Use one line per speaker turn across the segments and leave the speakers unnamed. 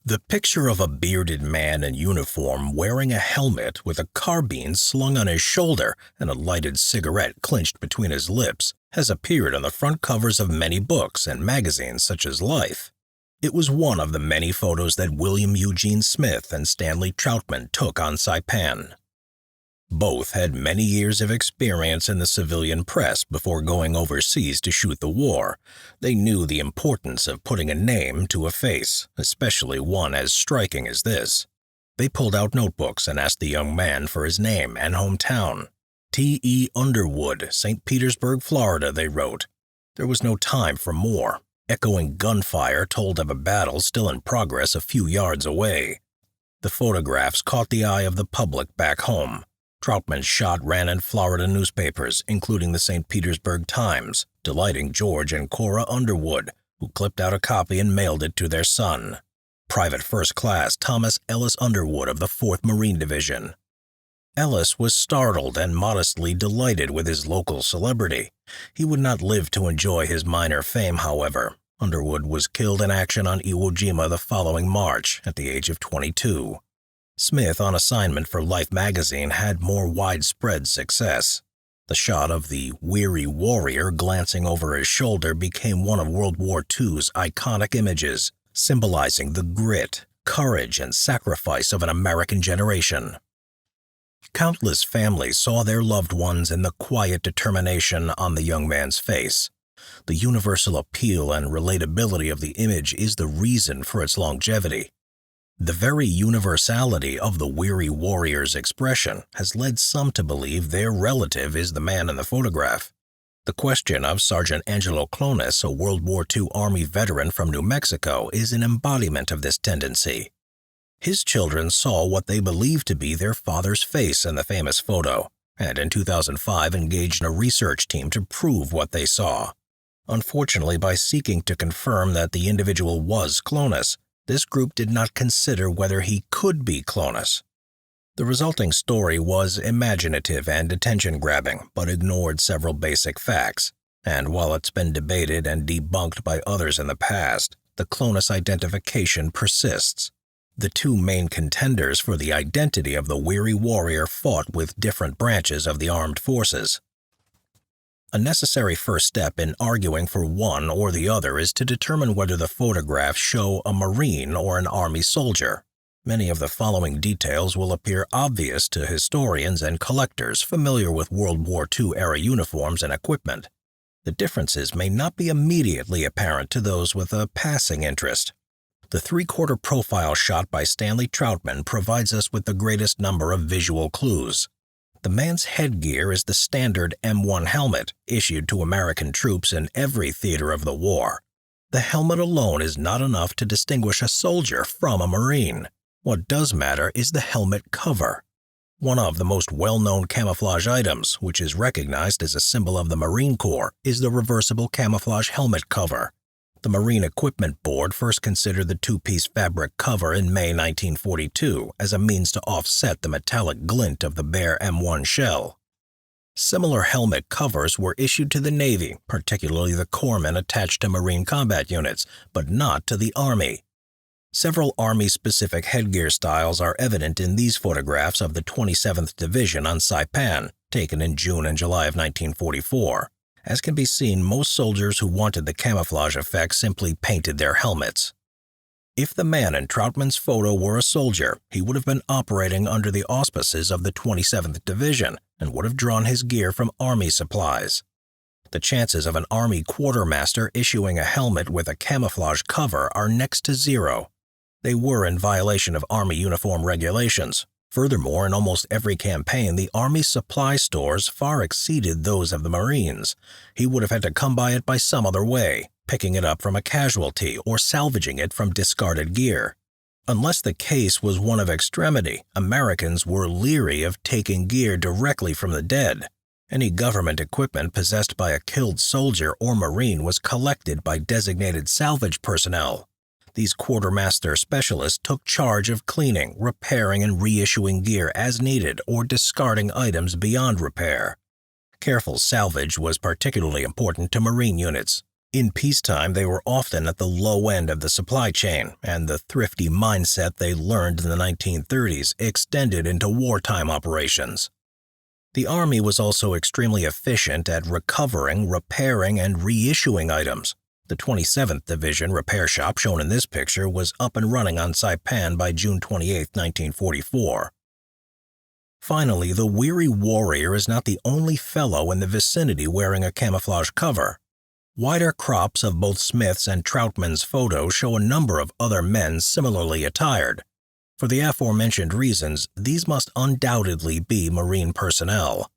The picture of a bearded man in uniform wearing a helmet with a carbine slung on his shoulder and a lighted cigarette clenched between his lips has appeared on the front covers of many books and magazines such as Life. It was one of the many photos that William Eugene Smith and Stanley Troutman took on Saipan. Both had many years of experience in the civilian press before going overseas to shoot the war. They knew the importance of putting a name to a face, especially one as striking as this. They pulled out notebooks and asked the young man for his name and hometown. T.E Underwood, St. Petersburg, Florida, they wrote. There was no time for more. Echoing gunfire told of a battle still in progress a few yards away. The photographs caught the eye of the public back home. Troutman's shot ran in Florida newspapers, including the St. Petersburg Times, delighting George and Cora Underwood, who clipped out a copy and mailed it to their son, Private First Class Thomas Ellis Underwood of the 4th Marine Division. Ellis was startled and modestly delighted with his local celebrity. He would not live to enjoy his minor fame, however. Underwood was killed in action on Iwo Jima the following March at the age of 22. Smith, on assignment for Life magazine, had more widespread success. The shot of the weary warrior glancing over his shoulder became one of World War II's iconic images, symbolizing the grit, courage, and sacrifice of an American generation. Countless families saw their loved ones in the quiet determination on the young man's face. The universal appeal and relatability of the image is the reason for its longevity. The very universality of the weary warrior's expression has led some to believe their relative is the man in the photograph. The question of Sergeant Angelo Klonis, a World War II Army veteran from New Mexico, is an embodiment of this tendency. His children saw what they believed to be their father's face in the famous photo, and in 2005 engaged a research team to prove what they saw. Unfortunately, by seeking to confirm that the individual was Clonis, this group did not consider whether he could be Clonis. The resulting story was imaginative and attention-grabbing, but ignored several basic facts, and while it's been debated and debunked by others in the past, the Clonis identification persists. The two main contenders for the identity of the weary warrior fought with different branches of the armed forces. A necessary first step in arguing for one or the other is to determine whether the photographs show a Marine or an Army soldier. Many of the following details will appear obvious to historians and collectors familiar with World War II-era uniforms and equipment. The differences may not be immediately apparent to those with a passing interest. The three-quarter profile shot by Stanley Troutman provides us with the greatest number of visual clues. The man's headgear is the standard M1 helmet issued to American troops in every theater of the war. The helmet alone is not enough to distinguish a soldier from a Marine. What does matter is the helmet cover. One of the most well-known camouflage items, which is recognized as a symbol of the Marine Corps, is the reversible camouflage helmet cover. The Marine Equipment Board first considered the two-piece fabric cover in May 1942 as a means to offset the metallic glint of the bare M1 shell. Similar helmet covers were issued to the Navy, particularly the corpsmen attached to Marine combat units, but not to the Army. Several Army-specific headgear styles are evident in these photographs of the 27th Division on Saipan, taken in June and July of 1944. As can be seen, most soldiers who wanted the camouflage effect simply painted their helmets. If the man in Troutman's photo were a soldier, he would have been operating under the auspices of the 27th Division and would have drawn his gear from Army supplies. The chances of an Army quartermaster issuing a helmet with a camouflage cover are next to zero. They were in violation of Army uniform regulations. Furthermore, in almost every campaign, the Army supply stores far exceeded those of the Marines. He would have had to come by it by some other way, picking it up from a casualty or salvaging it from discarded gear. Unless the case was one of extremity, Americans were leery of taking gear directly from the dead. Any government equipment possessed by a killed soldier or Marine was collected by designated salvage personnel. These quartermaster specialists took charge of cleaning, repairing, and reissuing gear as needed or discarding items beyond repair. Careful salvage was particularly important to Marine units. In peacetime, they were often at the low end of the supply chain, and the thrifty mindset they learned in the 1930s extended into wartime operations. The Army was also extremely efficient at recovering, repairing, and reissuing items. The 27th Division repair shop shown in this picture was up and running on Saipan by June 28, 1944. Finally, the weary warrior is not the only fellow in the vicinity wearing a camouflage cover. Wider crops of both Smith's and Troutman's photos show a number of other men similarly attired. For the aforementioned reasons, these must undoubtedly be Marine personnel.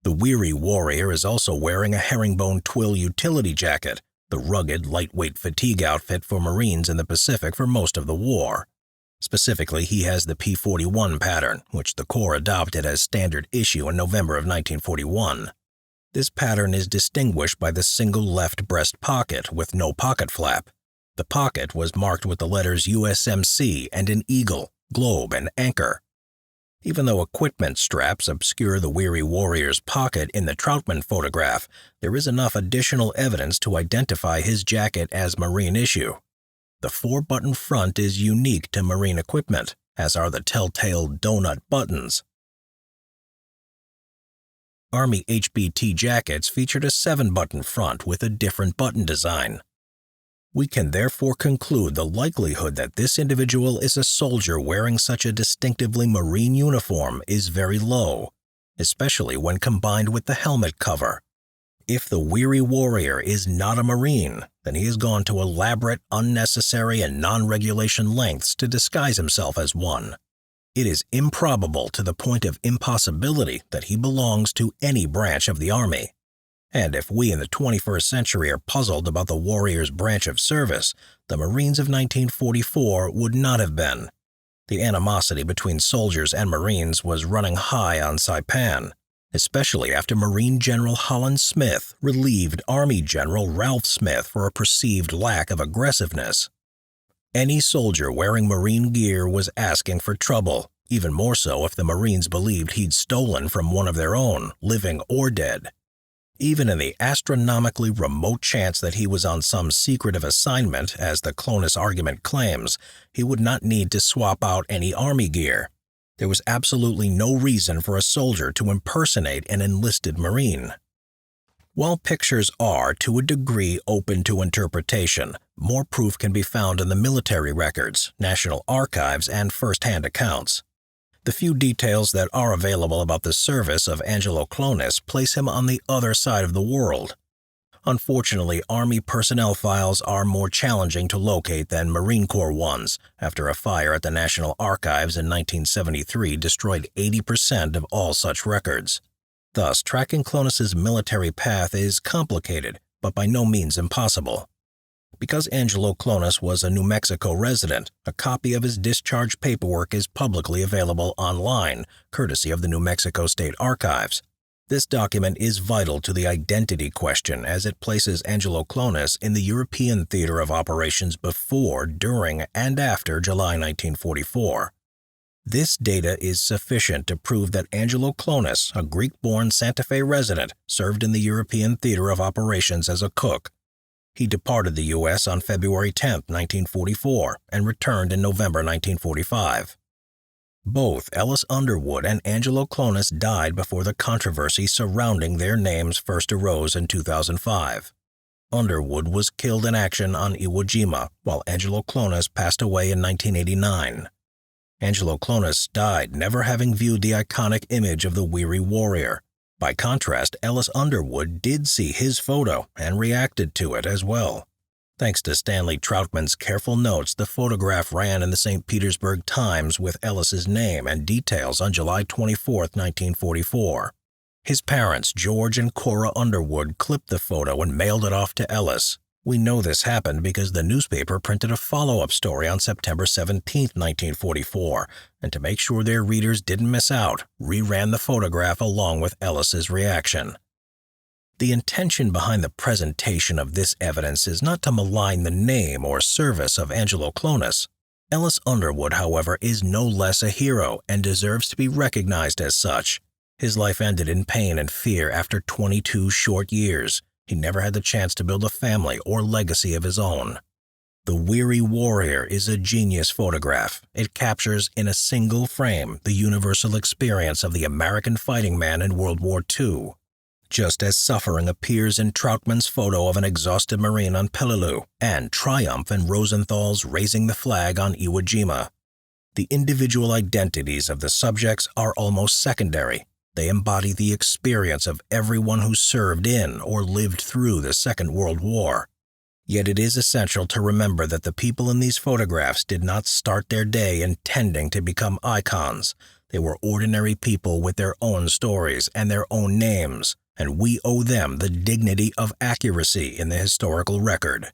The weary warrior is also wearing a herringbone twill utility jacket, the rugged, lightweight fatigue outfit for Marines in the Pacific for most of the war. Specifically, he has the P-41 pattern, which the Corps adopted as standard issue in November of 1941. This pattern is distinguished by the single left breast pocket with no pocket flap. The pocket was marked with the letters USMC and an eagle, globe, and anchor. Even though equipment straps obscure the weary warrior's pocket in the Troutman photograph, there is enough additional evidence to identify his jacket as Marine issue. The 4-button front is unique to Marine equipment, as are the telltale donut buttons. Army HBT jackets featured a 7-button front with a different button design. We can therefore conclude the likelihood that this individual is a soldier wearing such a distinctively Marine uniform is very low, especially when combined with the helmet cover. If the weary warrior is not a Marine, then he has gone to elaborate, unnecessary, and non-regulation lengths to disguise himself as one. It is improbable to the point of impossibility that he belongs to any branch of the Army. And if we in the 21st century are puzzled about the warrior's branch of service, the Marines of 1944 would not have been. The animosity between soldiers and Marines was running high on Saipan, especially after Marine General Holland Smith relieved Army General Ralph Smith for a perceived lack of aggressiveness. Any soldier wearing Marine gear was asking for trouble, even more so if the Marines believed he'd stolen from one of their own, living or dead. Even in the astronomically remote chance that he was on some secretive assignment, as the Clonis argument claims, he would not need to swap out any Army gear. There was absolutely no reason for a soldier to impersonate an enlisted Marine. While pictures are, to a degree, open to interpretation, more proof can be found in the military records, National Archives, and first-hand accounts. The few details that are available about the service of Angelo Klonis place him on the other side of the world. Unfortunately, Army personnel files are more challenging to locate than Marine Corps ones, after a fire at the National Archives in 1973 destroyed 80% of all such records. Thus, tracking Clonis's military path is complicated, but by no means impossible. Because Angelo Klonis was a New Mexico resident, a copy of his discharge paperwork is publicly available online, courtesy of the New Mexico State Archives. This document is vital to the identity question as it places Angelo Klonis in the European theater of operations before, during, and after July 1944. This data is sufficient to prove that Angelo Klonis, a Greek-born Santa Fe resident, served in the European theater of operations as a cook. He departed the U.S. on February 10, 1944, and returned in November 1945. Both Ellis Underwood and Angelo Klonis died before the controversy surrounding their names first arose in 2005. Underwood was killed in action on Iwo Jima, while Angelo Klonis passed away in 1989. Angelo Klonis died never having viewed the iconic image of the weary warrior. By contrast, Ellis Underwood did see his photo and reacted to it as well. Thanks to Stanley Troutman's careful notes, the photograph ran in the St. Petersburg Times with Ellis's name and details on July 24, 1944. His parents, George and Cora Underwood, clipped the photo and mailed it off to Ellis. We know this happened because the newspaper printed a follow-up story on September 17, 1944, and to make sure their readers didn't miss out, reran the photograph along with Ellis's reaction. The intention behind the presentation of this evidence is not to malign the name or service of Angelo Klonis. Ellis Underwood, however, is no less a hero and deserves to be recognized as such. His life ended in pain and fear after 22 short years. He never had the chance to build a family or legacy of his own. The Weary Warrior is a genius photograph. It captures in a single frame the universal experience of the American fighting man in World War II. Just as suffering appears in Troutman's photo of an exhausted Marine on Peleliu and triumph in Rosenthal's raising the flag on Iwo Jima. The individual identities of the subjects are almost secondary. They embody the experience of everyone who served in or lived through the Second World War. Yet it is essential to remember that the people in these photographs did not start their day intending to become icons. They were ordinary people with their own stories and their own names, and we owe them the dignity of accuracy in the historical record.